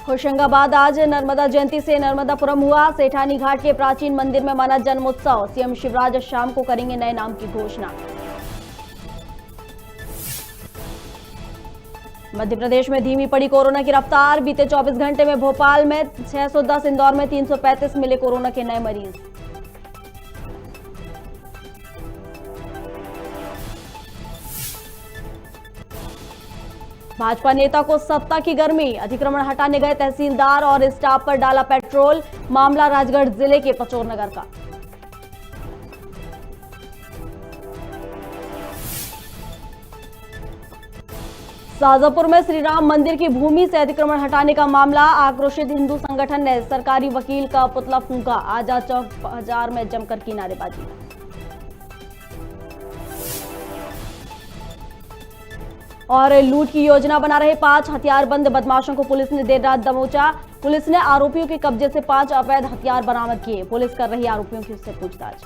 होशंगाबाद आज नर्मदा जयंती से नर्मदापुरम हुआ। सेठानी घाट के प्राचीन मंदिर में माना जन्मोत्सव। सीएम शिवराज शाम को करेंगे नए नाम की घोषणा। मध्य प्रदेश में धीमी पड़ी कोरोना की रफ्तार। बीते 24 घंटे में भोपाल में 610, इंदौर में 335 मिले कोरोना के नए मरीज। भाजपा नेता को सत्ता की गर्मी। अतिक्रमण हटाने गए तहसीलदार और स्टाफ पर डाला पेट्रोल। मामला राजगढ़ जिले के पचोर नगर का। शाजापुर में श्री राम मंदिर की भूमि से अतिक्रमण हटाने का मामला। आक्रोशित हिंदू संगठन ने सरकारी वकील का पुतला फूंका। आजाद चौक बाजार में जमकर की नारेबाजी। और लूट की योजना बना रहे 5 हथियारबंद बदमाशों को पुलिस ने देर रात दबोचा। पुलिस ने आरोपियों के कब्जे से 5 अवैध हथियार बरामद किए। पुलिस कर रही आरोपियों की उससे पूछताछ।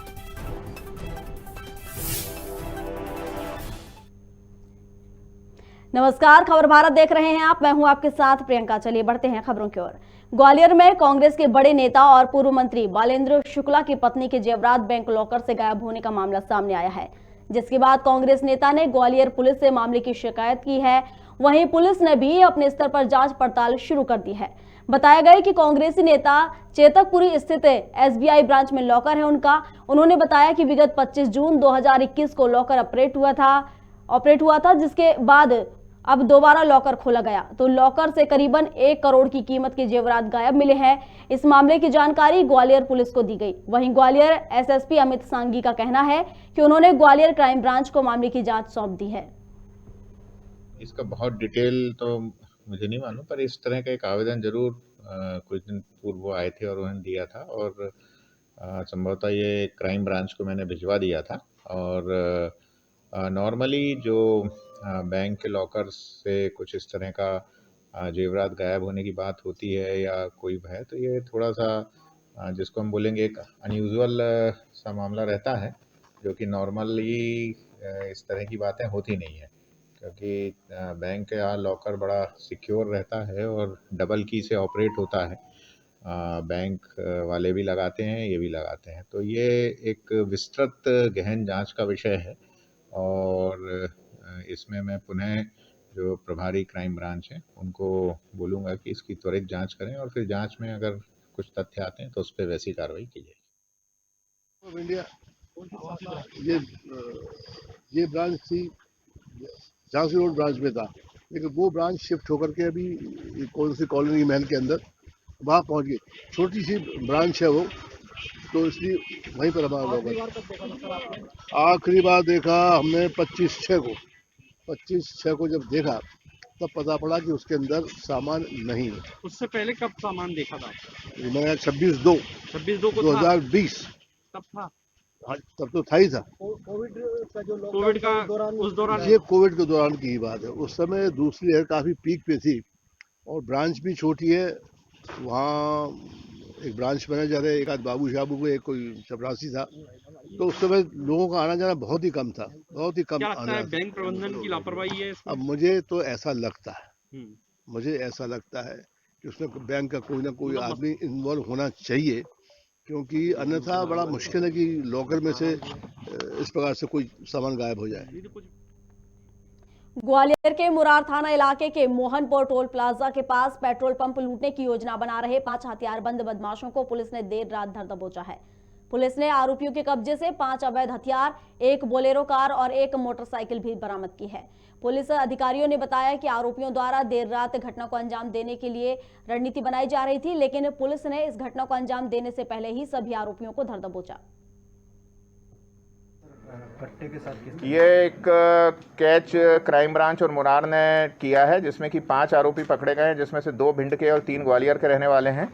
नमस्कार, खबर भारत देख रहे हैं आप। मैं हूं आपके साथ प्रियंका। चलिए बढ़ते हैं खबरों की ओर। ग्वालियर में कांग्रेस के बड़े नेता और पूर्व मंत्री बालेंद्र शुक्ला की पत्नी के जेवरात बैंक लॉकर से गायब होने का मामला सामने आया है, जिसके बाद कांग्रेस नेता ने ग्वालियर पुलिस से मामले की शिकायत की है। वहीं पुलिस ने भी अपने स्तर पर जांच पड़ताल शुरू कर दी है। बताया गया कि कांग्रेसी नेता चेतकपुरी स्थित एसबीआई ब्रांच में लॉकर है उनका। उन्होंने बताया कि विगत 25 जून 2021 को लॉकर ऑपरेट हुआ था, जिसके बाद अब दोबारा लॉकर खोला गया तो लॉकर से करीबन 1 करोड़ की कीमत के जेवरात गायब मिले हैं। इस मामले की जानकारी ग्वालियर पुलिस को दी गई। वहीं ग्वालियर एसएसपी अमित सांगी का कहना है कि उन्होंने ग्वालियर क्राइम ब्रांच को मामले की जांच सौंप दी है। इसका बहुत डिटेल तो मुझे नहीं मालूम, पर इस तरह का एक आवेदन जरूर कुछ दिन पूर्व वो आए थे और उन्होंने दिया था, और संभवतः ये क्राइम ब्रांच को मैंने भिजवा दिया था। और नॉर्मली जो बैंक के लॉकर से कुछ इस तरह का जेवरात गायब होने की बात होती है या कोई है, तो ये थोड़ा सा जिसको हम बोलेंगे एक अनयूजुअल सा मामला रहता है, जो कि नॉर्मली इस तरह की बातें होती नहीं है, क्योंकि बैंक का लॉकर बड़ा सिक्योर रहता है और डबल की से ऑपरेट होता है। बैंक वाले भी लगाते हैं, ये भी लगाते हैं। तो ये एक विस्तृत गहन जांच का विषय है, और इसमें मैं पुनः जो प्रभारी क्राइम ब्रांच है उनको बोलूँगा कि इसकी त्वरित जांच करें, और फिर जांच में अगर कुछ तथ्य आते हैं तो उस पर वैसी कार्रवाई की जाएगी। इंडिया ये ब्रांच थी, झांसी रोड ब्रांच में था, लेकिन वो ब्रांच शिफ्ट होकर के अभी कौन सी कॉलोनी महल के अंदर वहाँ पहुँच गई। छोटी सी ब्रांच है वो, तो इसलिए वहीं पर हमारा लोग आखिरी बार देखा हमने 25/6 को जब देखा तब पता पड़ा कि उसके अंदर सामान नहीं है। उससे पहले कब सामान देखा था? मैंने 26/2 को 2020 तब था। हाँ, तब तो था ही था। कोविड का उस दौरान, ये कोविड के दौरान की ही बात है। उस समय दूसरी लहर काफी पीक पे थी और ब्रांच भी छोटी है। वहाँ एक ब्रांच मैनेजर है, एक आध बाबू शाबू को, एक कोई चपरासी था, तो उस समय लोगों का आना जाना बहुत ही कम था, बहुत ही कम क्या लगता आना है बैंक प्रबंधन की लापरवाही है इसमें? अब मुझे तो ऐसा लगता है, हम्म। कि उसमें बैंक का कोई ना कोई आदमी इन्वॉल्व होना चाहिए, क्योंकि अन्यथा बड़ा मुश्किल है कि लॉकर में से इस प्रकार से कोई सामान गायब हो जाए। ग्वालियर के मुरार थाना इलाके के मोहनपुर टोल प्लाजा के पास पेट्रोल पंप लूटने की योजना बना रहे 5 हथियारबंद बदमाशों को पुलिस ने देर रात धर दबोचा है। पुलिस ने आरोपियों के कब्जे से 5 अवैध हथियार, 1 बोलेरो कार और 1 मोटरसाइकिल भी बरामद की है। पुलिस अधिकारियों ने बताया कि आरोपियों द्वारा देर रात घटना को अंजाम देने के लिए रणनीति बनाई जा रही थी, लेकिन पुलिस ने इस घटना को अंजाम देने से पहले ही सभी आरोपियों को धर दबोचा। ये एक कैच क्राइम ब्रांच और मुरार ने किया है, जिसमें कि 5 आरोपी पकड़े गए हैं, जिसमें से 2 भिंड के और 3 ग्वालियर के रहने वाले हैं।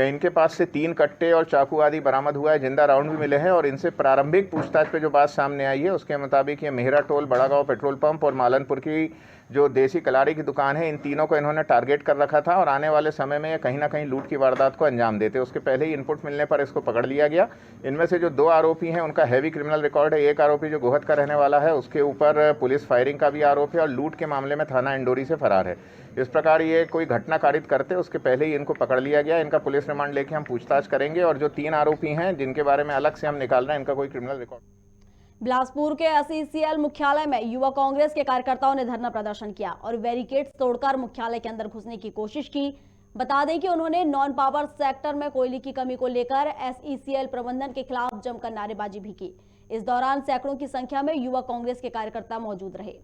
इनके पास से 3 कट्टे और चाकू आदि बरामद हुआ है, जिंदा राउंड भी मिले हैं। और इनसे प्रारंभिक पूछताछ पे जो बात सामने आई है उसके मुताबिक ये मेहरा टोल, बड़ा गांव पेट्रोल पंप और मालनपुर की जो देसी कलाड़ी की दुकान है, इन तीनों को इन्होंने टारगेट कर रखा था और आने वाले समय में ये कहीं ना कहीं लूट की वारदात को अंजाम देते। उसके पहले ही इनपुट मिलने पर इसको पकड़ लिया गया। इनमें से जो 2 आरोपी हैं उनका हैवी क्रिमिनल रिकॉर्ड है। एक आरोपी जो गोहद का रहने वाला है, उसके ऊपर पुलिस फायरिंग का भी आरोप है और लूट के मामले में थाना इंडोरी से फरार है। इस प्रकार ये कोई घटना कारित करते उसके पहले ही इनको पकड़ लिया गया। इनका पुलिस रिमांड लेके हम पूछताछ करेंगे और जो 3 आरोपी हैं जिनके बारे में अलग से हम निकाल रहे हैं, इनका कोई क्रिमिनल रिकॉर्ड। बिलासपुर के एसईसीएल मुख्यालय में युवा कांग्रेस के कार्यकर्ताओं ने धरना प्रदर्शन किया और बैरिकेड्स तोड़कर मुख्यालय के अंदर घुसने की कोशिश की। बता दें कि उन्होंने नॉन पावर सेक्टर में कोयले की कमी को लेकर एसईसीएल प्रबंधन के खिलाफ जमकर नारेबाजी भी की। इस दौरान सैकड़ों की संख्या में युवा कांग्रेस के कार्यकर्ता मौजूद रहे।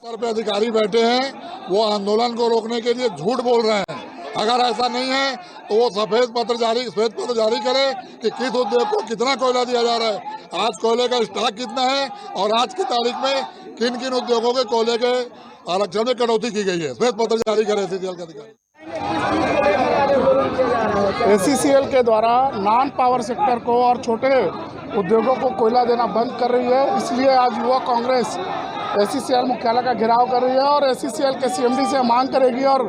स्तर पे अधिकारी बैठे हैं, वो आंदोलन को रोकने के लिए झूठ बोल रहे हैं। अगर ऐसा नहीं है तो वो श्वेत पत्र जारी करे कि किस उद्योग को कितना कोयला दिया जा रहा है, आज कोयले का स्टॉक कितना है और आज की तारीख में किन किन उद्योगों के कोयले के आरक्षण में कटौती की गई है। श्वेत पत्र जारी करे एसईसीएल के अधिकारी। एसईसीएल के द्वारा नॉन पावर सेक्टर को और छोटे उद्योगों को कोयला देना बंद कर रही है। इसलिए आज युवा कांग्रेस एसईसीएल मुख्यालय का घेराव कर रही है और एसईसीएल के सीएमडी से मांग करेगी और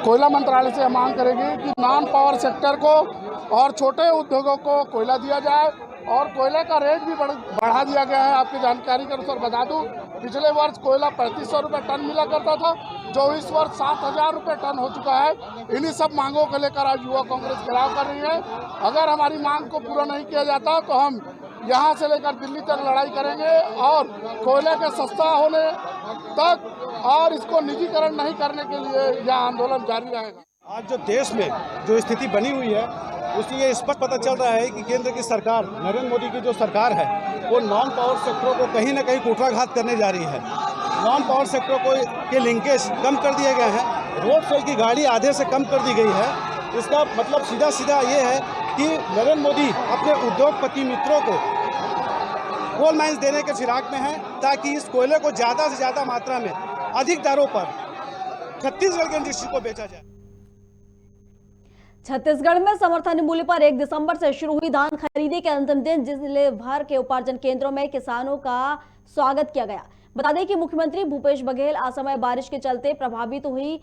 कोयला मंत्रालय से मांग करेगी कि नॉन पावर सेक्टर को और छोटे उद्योगों को कोयला दिया जाए और कोयले का रेट भी बढ़ा दिया गया है। आपकी जानकारी के अनुसार बता दूं, पिछले वर्ष कोयला 3500 रुपये टन मिला करता था, जो इस वर्ष 7000 रुपये टन हो चुका है। इन्हीं सब मांगों को लेकर आज युवा कांग्रेस घेराव कर रही है। अगर हमारी मांग को पूरा नहीं किया जाता तो हम यहाँ से लेकर दिल्ली तक लड़ाई करेंगे और कोयले के सस्ता होने तक और इसको निजीकरण नहीं करने के लिए यह आंदोलन जारी रहेगा। आज जो देश में जो स्थिति बनी हुई है उससे ये स्पष्ट पता चल रहा है कि केंद्र की सरकार, नरेंद्र मोदी की जो सरकार है, वो नॉन पावर सेक्टरों को कहीं ना कहीं कुठाराघात करने जा रही है। नॉन पावर सेक्टरों को के लिंकेज कम कर दिए गए हैं, रोड सेल की गाड़ी आधे से कम कर दी गई है। इसका मतलब सीधा सीधा ये है कि नरेंद्र मोदी अपने उद्योगपति मित्रों को कोल माइंस देने के फिराक में है ताकि इस कोयले को ज़्यादा से ज़्यादा मात्रा में अधिक दरों पर छत्तीसगढ़ के इंडस्ट्री को बेचा जाए। छत्तीसगढ़ में समर्थन मूल्य पर 1 दिसंबर से शुरू हुई धान खरीदी के अंतिम दिन जिले भर के उपार्जन केंद्रों में किसानों का स्वागत किया गया। बता दें कि मुख्यमंत्री भूपेश बघेल असमय बारिश के चलते प्रभावित हुई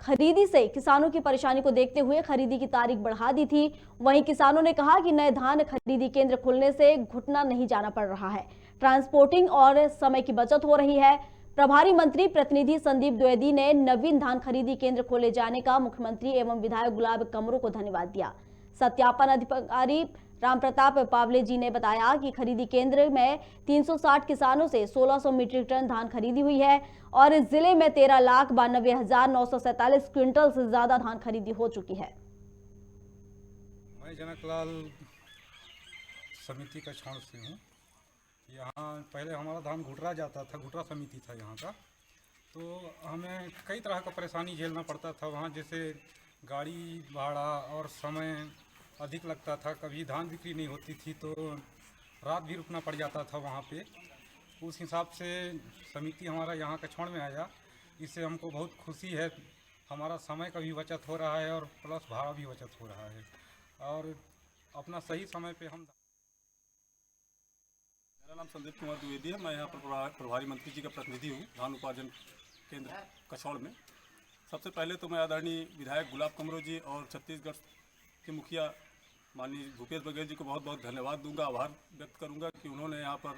खरीदी से किसानों की परेशानी को देखते हुए खरीदी की तारीख बढ़ा दी थी। वहीं किसानों ने कहा कि नए धान खरीदी केंद्र खुलने से घुटना नहीं जाना पड़ रहा है, ट्रांसपोर्टिंग और समय की बचत हो रही है। प्रभारी मंत्री प्रतिनिधि संदीप द्विवेदी ने नवीन धान खरीदी केंद्र खोले जाने का मुख्यमंत्री एवं विधायक गुलाब कमरू को धन्यवाद दिया। सत्यापन अधिकारी रामप्रताप पावले जी ने बताया कि खरीदी केंद्र में 360 किसानों से 1600 मीट्रिक टन धान खरीदी हुई है और इस जिले में 13,92,947 क्विंटल से ज्यादा धान खरीदी हो चुकी है। मैं जनकलाल समिति का क्षण से हूँ। यहाँ पहले हमारा धान घुटरा जाता था, घुटरा समिति था यहाँ का, तो हमें कई तरह का परेशानी झेलना पड़ता था वहाँ, जैसे गाड़ी भाड़ा और समय अधिक लगता था। कभी धान बिक्री नहीं होती थी तो रात भी रुकना पड़ जाता था वहाँ पे। उस हिसाब से समिति हमारा यहाँ का छोड़ में आया, इससे हमको बहुत खुशी है। हमारा समय का भी बचत हो रहा है और प्लस भाड़ा भी बचत हो रहा है और अपना सही समय पे हम। मेरा नाम संदीप कुमार द्विवेदी है। मैं यहाँ पर प्रभारी मंत्री जी का प्रतिनिधि हूँ धान उपार्जन केंद्र कछौड़ में। सबसे पहले तो मैं आदरणीय विधायक गुलाब कमरू जी और छत्तीसगढ़ के मुखिया माननीय भूपेश बघेल जी को बहुत बहुत धन्यवाद दूंगा, आभार व्यक्त करूंगा कि उन्होंने यहाँ पर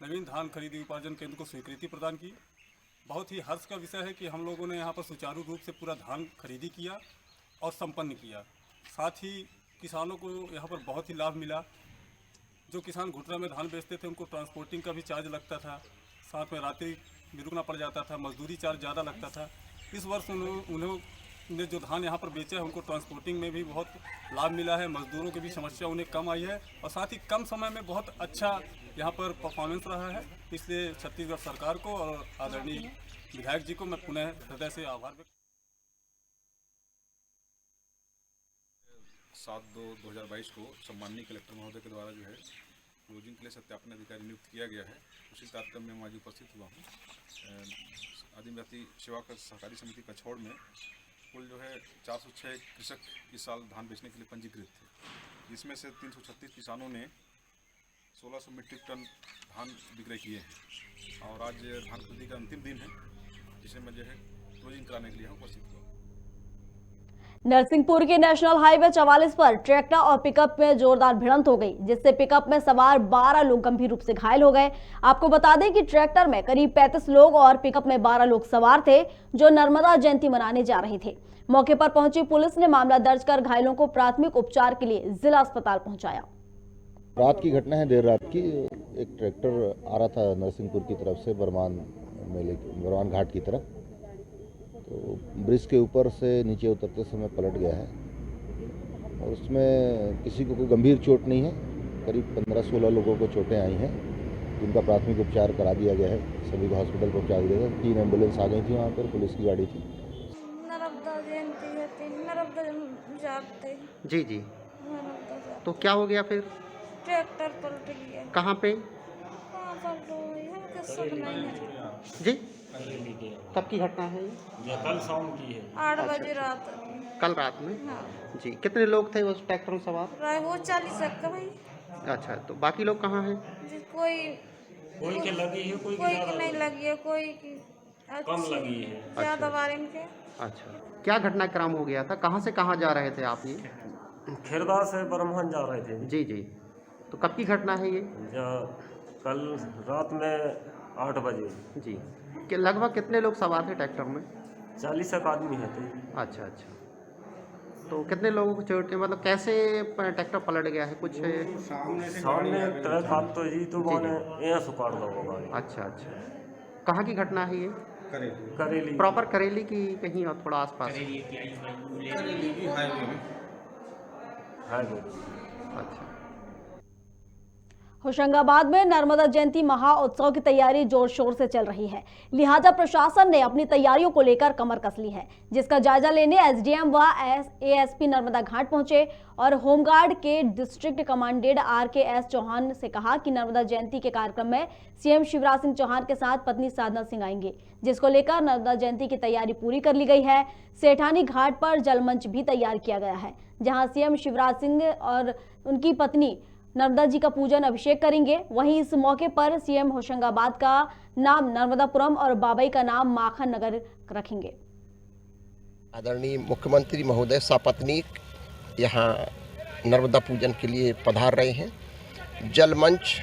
नवीन धान खरीदी उपार्जन केंद्र को स्वीकृति प्रदान की। बहुत ही हर्ष का विषय है कि हम लोगों ने यहाँ पर सुचारू रूप से पूरा धान खरीदी किया और संपन्न किया। साथ ही किसानों को यहाँ पर बहुत ही लाभ मिला। जो किसान घुटरा में धान बेचते थे उनको ट्रांसपोर्टिंग का भी चार्ज लगता था, साथ में रात्रि भी रुकना पड़ जाता था, मजदूरी चार्ज ज़्यादा लगता था। इस वर्ष उन्होंने जो धान यहाँ पर बेचा है उनको ट्रांसपोर्टिंग में भी बहुत लाभ मिला है, मजदूरों की भी समस्या उन्हें कम आई है और साथ ही कम समय में बहुत अच्छा यहाँ पर परफॉर्मेंस रहा है। इसलिए छत्तीसगढ़ सरकार को और आदरणीय विधायक जी को मैं पुनः हृदय से आभार व्यक्त। 7/2/2022 को सम्माननीय कलेक्टर महोदय के द्वारा जो है क्लोजिंग के लिए सत्यापन अधिकारी नियुक्त किया गया है, उसी तारतम्य में मैं आज उपस्थित हुआ हूँ। आदिम जाति सेवा कर सहकारी समिति कछौड़ में कुल जो है 406 कृषक इस साल धान बेचने के लिए पंजीकृत थे, जिसमें से 336 किसानों ने 1600 मीट्रिक टन धान विक्रय किए हैं और आज धान खरीदी का अंतिम दिन है, जिसे मैं जो है क्लोजिंग कराने के लिए यहाँ उपस्थित हुआ। नरसिंहपुर के नेशनल हाईवे 44 पर ट्रैक्टर और पिकअप में जोरदार भिड़ंत हो गई, जिससे पिकअप में सवार 12 लोग गंभीर रूप से घायल हो गए। आपको बता दें कि ट्रैक्टर में करीब 35 लोग और पिकअप में 12 लोग सवार थे, जो नर्मदा जयंती मनाने जा रहे थे। मौके पर पहुंची पुलिस ने मामला दर्ज कर घायलों को प्राथमिक उपचार के लिए जिला अस्पताल पहुंचाया। रात की घटना है, देर रात की। एक ट्रैक्टर आ रहा था नरसिंहपुर की तरफ से बरमान घाट की तरफ, तो ब्रिज के ऊपर से नीचे उतरते समय पलट गया है और उसमें किसी को कोई गंभीर चोट नहीं है। करीब 15-16 लोगों को चोटें आई हैं, जिनका प्राथमिक उपचार करा दिया गया है, सभी को हॉस्पिटल पहुंचा दिया गया। 3 एम्बुलेंस आ गई थी, वहाँ पर पुलिस की गाड़ी थी। नर्मदा जयंती है, नर्मदा जाते जी जी। तो क्या हो गया फिर? ट्रैक्टर पलट गया। कहाँ पे? जी, कब की घटना है ये? कल शाम की है, 8 बजे रात। कल रात में? हाँ। जी। कितने लोग थे उस ट्रैक्टर में सवार? वो 40 तक भाई। अच्छा, तो बाकी लोग कहाँ हैं? कोई के लगी है, कोई की नहीं लगी है, कोई की कम लगी है, ज्यादा बार इनके। अच्छा, क्या घटनाक्रम हो गया था? कहाँ से कहाँ जा रहे थे आप? ये खिरदा से बरमान जा रहे थे। जी जी। तो कब की घटना है ये? कल रात में 8 बजे। जी। कि लगभग कितने लोग सवार थे ट्रैक्टर में? 40 आदमी है थे। अच्छा अच्छा। तो कितने लोगों को चोट, मतलब कैसे ट्रैक्टर पलट गया है? कुछ सामने ट्रक हाथ तो जी तो यहाँ सुखाड़ होगा। अच्छा अच्छा। कहाँ की घटना है ये? करेली। प्रॉपर करेली की कहीं और थोड़ा आसपास? हाईवे। अच्छा। होशंगाबाद में नर्मदा जयंती महाउत्सव की तैयारी जोर शोर से चल रही है, लिहाजा प्रशासन ने अपनी तैयारियों को लेकर कमर कस ली है, जिसका जायजा लेने एसडीएम व एएसपी नर्मदा घाट पहुंचे और होमगार्ड के डिस्ट्रिक्ट कमांडेंट RKS चौहान से कहा कि नर्मदा जयंती के कार्यक्रम में सीएम शिवराज सिंह चौहान के साथ पत्नी साधना सिंह आएंगे, जिसको लेकर नर्मदा जयंती की तैयारी पूरी कर ली गई है। सेठानी घाट पर जलमंच भी तैयार किया गया है, जहाँ सीएम शिवराज सिंह और उनकी पत्नी नर्मदा जी का पूजन अभिषेक करेंगे। वहीं इस मौके पर सीएम होशंगाबाद का नाम नर्मदापुरम और बाबई का नाम माखन नगर रखेंगे। आदरणीय मुख्यमंत्री महोदय सपत्नीक यहाँ नर्मदा पूजन के लिए पधार रहे हैं। जल मंच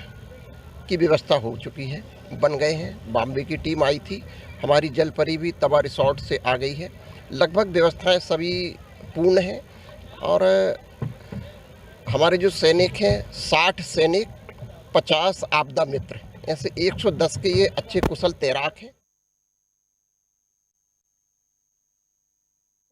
की व्यवस्था हो चुकी है, बन गए हैं। बॉम्बे की टीम आई थी, हमारी जल परी भी तवा रिसोर्ट से आ गई है। लगभग व्यवस्थाएं सभी पूर्ण हैं और हमारे जो सैनिक हैं 60 सैनिक, 50 आपदा मित्र, ऐसे 110 के ये अच्छे कुशल तैराक हैं।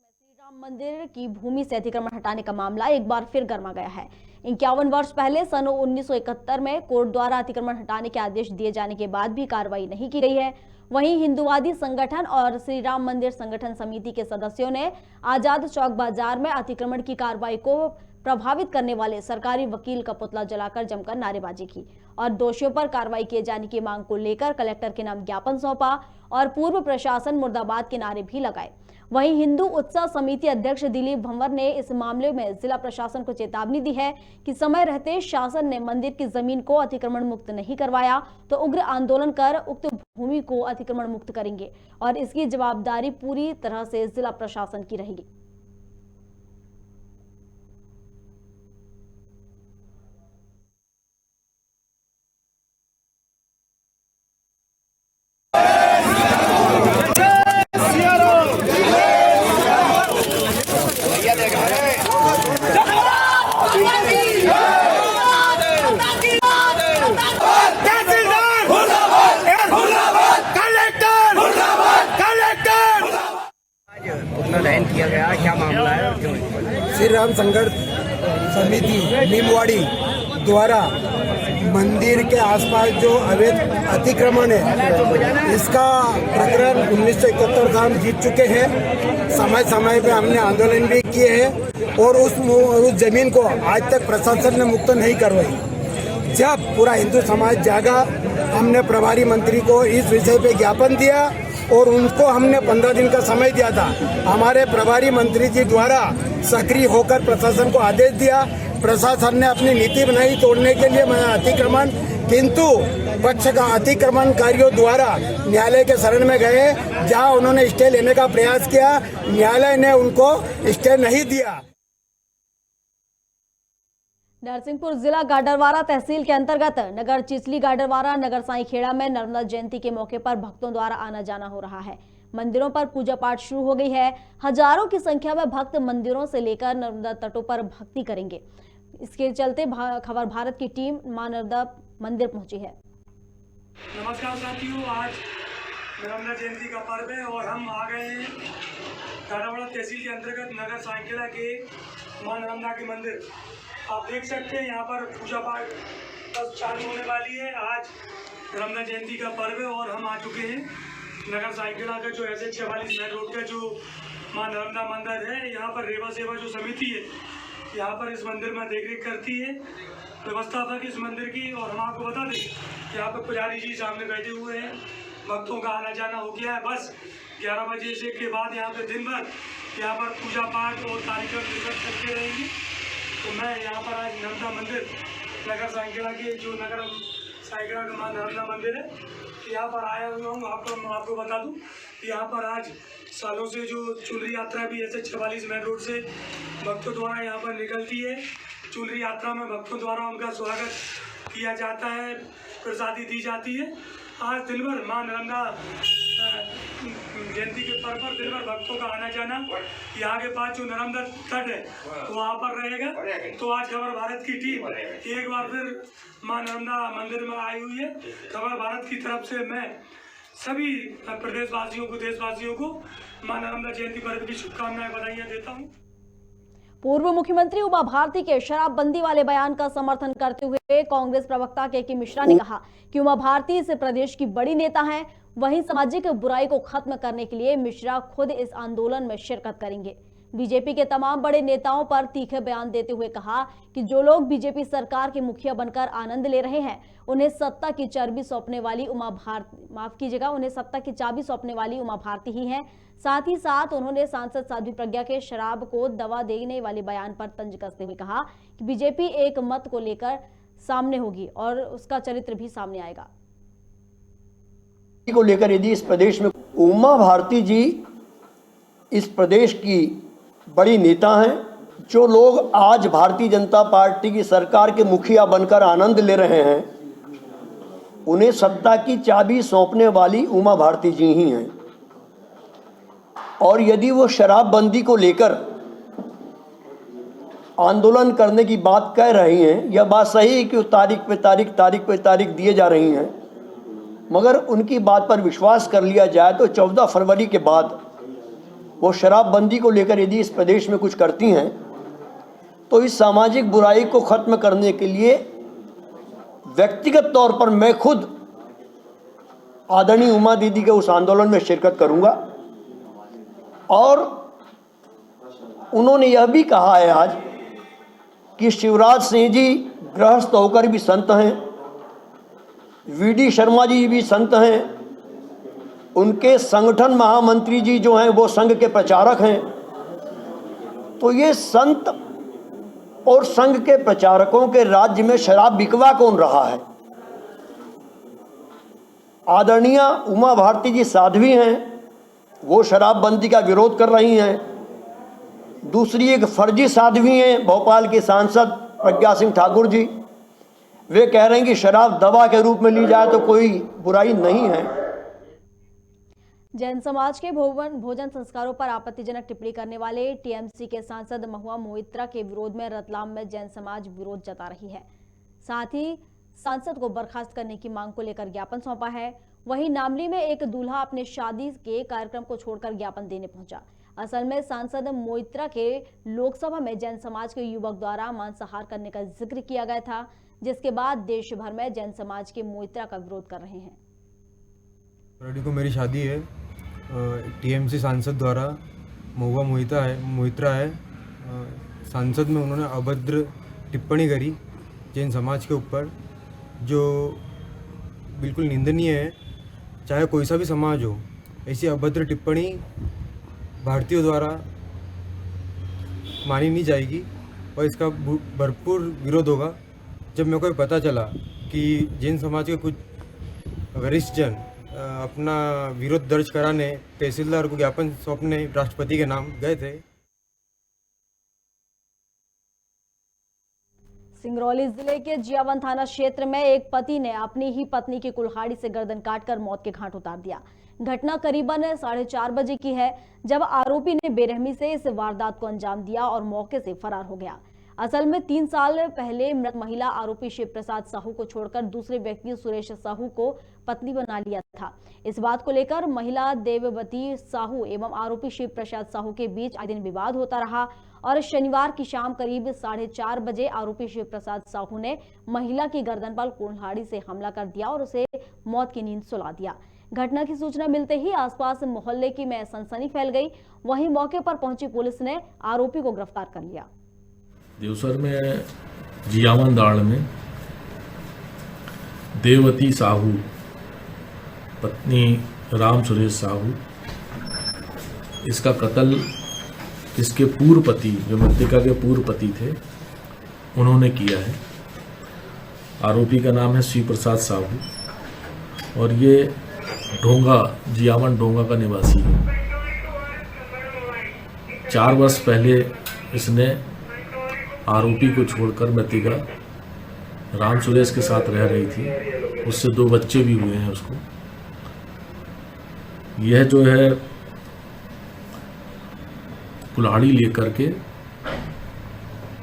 श्री राम मंदिर की भूमि से अतिक्रमण हटाने का मामला एक बार फिर गर्मा गया है। 51 वर्ष पहले सन 1971 में कोर्ट द्वारा अतिक्रमण हटाने के आदेश दिए जाने के बाद भी कार्रवाई नहीं की गई है। वहीं हिंदुवादी संगठन और श्री राम मंदिर संगठन समिति के सदस्यों ने आजाद चौक बाजार में अतिक्रमण की कार्रवाई को प्रभावित करने वाले सरकारी वकील का पुतला जलाकर जमकर नारेबाजी की और दोषियों पर कार्रवाई किए जाने की मांग को लेकर कलेक्टर के नाम ज्ञापन सौंपा और पूर्व प्रशासन मुर्दाबाद के नारे भी लगाए। वहीं हिंदू उत्सव समिति अध्यक्ष दिलीप भंवर ने इस मामले में जिला प्रशासन को चेतावनी दी है कि समय रहते शासन ने मंदिर की जमीन को अतिक्रमण मुक्त नहीं करवाया तो उग्र आंदोलन कर उक्त भूमि को अतिक्रमण मुक्त करेंगे और इसकी जवाबदारी पूरी तरह से जिला प्रशासन की रहेगी। किया गया, क्या मामला है? श्री राम संघर्ष समिति नीमवाड़ी द्वारा मंदिर के आसपास जो अवैध अतिक्रमण है, इसका प्रकरण 1971 का हम जीत चुके हैं। समय समय पे हमने आंदोलन भी किए हैं और उस जमीन को आज तक प्रशासन ने मुक्त नहीं करवाई। जब पूरा हिंदू समाज जागा, हमने प्रभारी मंत्री को इस विषय पे ज्ञापन दिया और उनको हमने 15 दिन का समय दिया था। हमारे प्रभारी मंत्री जी द्वारा सक्रिय होकर प्रशासन को आदेश दिया। प्रशासन ने अपनी नीति बनाई तोड़ने के लिए अतिक्रमण, किंतु पक्ष का अतिक्रमणकारियों द्वारा न्यायालय के शरण में गए, जहां उन्होंने स्टे लेने का प्रयास किया। न्यायालय ने उनको स्टे नहीं दिया। नरसिंहपुर जिला गाडरवारा तहसील के अंतर्गत नगर चिचली गाडरवारा नगर साईखेड़ा में नर्मदा जयंती के मौके पर भक्तों द्वारा आना जाना हो रहा है। मंदिरों पर पूजा पाठ शुरू हो गई है। हजारों की संख्या में भक्त मंदिरों से लेकर नर्मदा तटों पर भक्ति करेंगे। इसके चलते खबर भारत की टीम मां नर्मदा मंदिर पहुंची है। नमस्कार साथियों, आज नर्मदा जयंती का पर्व है और हम आ गए हैं गाडरवारा तहसील के अंतर्गत नगर साईखेड़ा के मां नर्मदा के मंदिर। आप देख सकते हैं यहाँ पर पूजा पाठ बस चालू होने वाली है। आज नर्मदा जयंती का पर्व है और हम आ चुके हैं नगर साईखेड़ा का जो ऐसे 46 मेन रोड का जो मां नर्मदा मंदिर है। यहाँ पर रेवा सेवा जो समिति है यहाँ पर इस मंदिर में देखरेख करती है, व्यवस्थापक इस मंदिर की। और हम आपको बता दें यहाँ पर पुजारी जी सामने बैठे हुए हैं। भक्तों का आना जाना हो गया है। बस 11 बजे से के बाद यहाँ पे दिन भर यहाँ पर पूजा पाठ और कार्यक्रम चलते रहेंगे। तो मैं यहाँ पर आज नर्मदा मंदिर नगर साईखेड़ा के जो नगर साईखेड़ा का मां नर्मदा मंदिर है यहाँ पर आया हुआ हूँ। आपको बता दूँ यहाँ पर आज सालों से जो चुनरी यात्रा भी ऐसे 46 मेन रोड से भक्तों द्वारा यहाँ पर निकलती है। चुनरी यात्रा में भक्तों द्वारा उनका स्वागत किया जाता है, प्रसादी दी जाती है। आज दिन भर मां नर्मदा जयंती के पर्व पर दिन भर भक्तों का आना जाना यहाँ के पास जो नर्मदा तट है वहाँ पर रहेगा। तो आज खबर भारत की टीम एक बार फिर मां नर्मदा मंदिर में आई हुई है। खबर भारत की तरफ से मैं सभी प्रदेशवासियों को, देशवासियों को मां नर्मदा जयंती पर्व की शुभकामनाएं, बधाइयाँ देता हूँ। पूर्व मुख्यमंत्री उमा भारती के शराबबंदी वाले बयान का समर्थन करते हुए कांग्रेस प्रवक्ता के मिश्रा ने कहा कि उमा भारती इस प्रदेश की बड़ी नेता हैं। वहीं सामाजिक बुराई को खत्म करने के लिए मिश्रा खुद इस आंदोलन में शिरकत करेंगे। बीजेपी के तमाम बड़े नेताओं पर तीखे बयान देते हुए कहा कि जो लोग बीजेपी सरकार के मुखिया बनकर आनंद ले रहे हैं, उन्हें सत्ता की चाबी सौंपने वाली उमा भारती ही हैं। साथ ही साथ उन्होंने सांसद साध्वी प्रज्ञा के शराब को दवा देने वाले बयान पर तंज कसते हुए कहा कि बीजेपी एक मत को लेकर सामने होगी और उसका चरित्र भी सामने आएगा। को लेकर यदि इस प्रदेश में उमा भारती जी इस प्रदेश की बड़ी नेता हैं, जो लोग आज भारतीय जनता पार्टी की सरकार के मुखिया बनकर आनंद ले रहे हैं, उन्हें सत्ता की चाबी सौंपने वाली उमा भारती जी ही हैं। और यदि वो शराबबंदी को लेकर आंदोलन करने की बात कह रही हैं, यह बात सही है कि वो तारीख पे तारीख दिए जा रही हैं, मगर उनकी बात पर विश्वास कर लिया जाए तो 14 फरवरी के बाद वो शराबबंदी को लेकर यदि इस प्रदेश में कुछ करती हैं तो इस सामाजिक बुराई को ख़त्म करने के लिए व्यक्तिगत तौर पर मैं खुद आदरणीय उमा दीदी के उस आंदोलन में शिरकत करूंगा। और उन्होंने यह भी कहा है आज कि शिवराज सिंह जी गृहस्थ होकर भी संत हैं, वीडी शर्मा जी भी संत हैं, उनके संगठन महामंत्री जी जो हैं वो संघ के प्रचारक हैं। तो ये संत और संघ के प्रचारकों के राज्य में शराब बिकवा कौन रहा है? आदरणीय उमा भारती जी साध्वी हैं, वो शराबबंदी का विरोध कर रही हैं। दूसरी एक फर्जी साध्वी हैं भोपाल के सांसद प्रज्ञा सिंह ठाकुर जी, वे कह रहे हैं कि शराब दवा के रूप में ली जाए तो कोई बुराई नहीं है। जैन समाज के भोजन संस्कारों पर आपत्तिजनक टिप्पणी करने वाले टीएमसी के सांसद महुआ मोइत्रा के विरोध में रतलाम में जैन समाज विरोध जता रही है। साथ ही सांसद को बर्खास्त करने की मांग को लेकर ज्ञापन सौंपा है। वहीं नामली में एक दूल्हा अपने शादी के कार्यक्रम को छोड़कर ज्ञापन देने पहुंचा। असल में सांसद मोइत्रा के लोकसभा में जैन समाज के युवक द्वारा मांसाहार करने का जिक्र किया गया था, जिसके बाद देश भर में जैन समाज के मोइत्रा का विरोध कर रहे हैं। फ्राइडे को मेरी शादी है, टीएमसी सांसद द्वारा महुआ मोइत्रा है। सांसद में उन्होंने अभद्र टिप्पणी करी जैन समाज के ऊपर, जो बिल्कुल निंदनीय है। चाहे कोई सा भी समाज हो, ऐसी अभद्र टिप्पणी भारतीयों द्वारा मानी नहीं जाएगी और इसका भरपूर विरोध होगा। जब मेरे को पता चला कि जैन समाज के कुछ वरिष्ठ जन अपना विरोध दर्ज कराने तहसीलदार को ज्ञापन सौंपने राष्ट्रपति के नाम गए थे। सिंगरौली जिले के जियावन थाना क्षेत्र में एक पति ने अपनी ही पत्नी की कुल्हाड़ी से गर्दन काटकर मौत के घाट उतार दिया। घटना करीबन 4:30 बजे की है, जब आरोपी ने बेरहमी से इस वारदात को अंजाम दिया और मौके से फरार हो गया। असल में 3 साल पहले मृत महिला आरोपी शिव प्रसाद साहू को छोड़कर दूसरे व्यक्ति सुरेश साहू को पत्नी बना लिया था। इस बात को लेकर महिला देववती साहू एवं आरोपी शिव प्रसाद साहू के बीच आए दिन विवाद होता रहा और शनिवार की शाम करीब 4:30 बजे आरोपी शिव प्रसाद साहू ने महिला की गर्दन पर कुल्हाड़ी से हमला कर दिया और उसे मौत की नींद सुला दिया। घटना की सूचना मिलते ही आसपास मोहल्ले की में सनसनी फैल गई। वहीं मौके पर पहुंची पुलिस ने आरोपी को गिरफ्तार कर लिया। देवसर में जियावन दाड़ में देववती साहू पत्नी राम सुरेश साहू, इसका कत्ल इसके पूर्व पति, जो मृतका के पूर्व पति थे, उन्होंने किया है। आरोपी का नाम है शिव प्रसाद साहू और ये ढोंगा, जियावन ढोंगा का निवासी है। 4 वर्ष पहले इसने आरोपी को छोड़कर मृतका राम सुरेश के साथ रह रही थी, उससे 2 बच्चे भी हुए हैं उसको। यह जो है कुल्हाड़ी लेकर के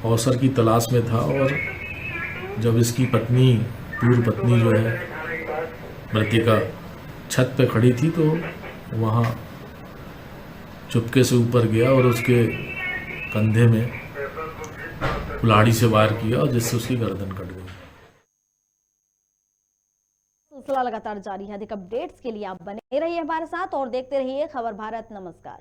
अवसर की तलाश में था और जब इसकी पत्नी, पूर्व पत्नी जो है मृतका, छत पे खड़ी थी तो वहाँ चुपके से ऊपर गया और उसके कंधे में कुल्हाड़ी से वार किया और जिससे उसकी गर्दन कट गई। सिलसिला लगातार जारी है। अधिक अपडेट्स के लिए आप बने रहिए हमारे साथ और देखते रहिए खबर भारत। नमस्कार।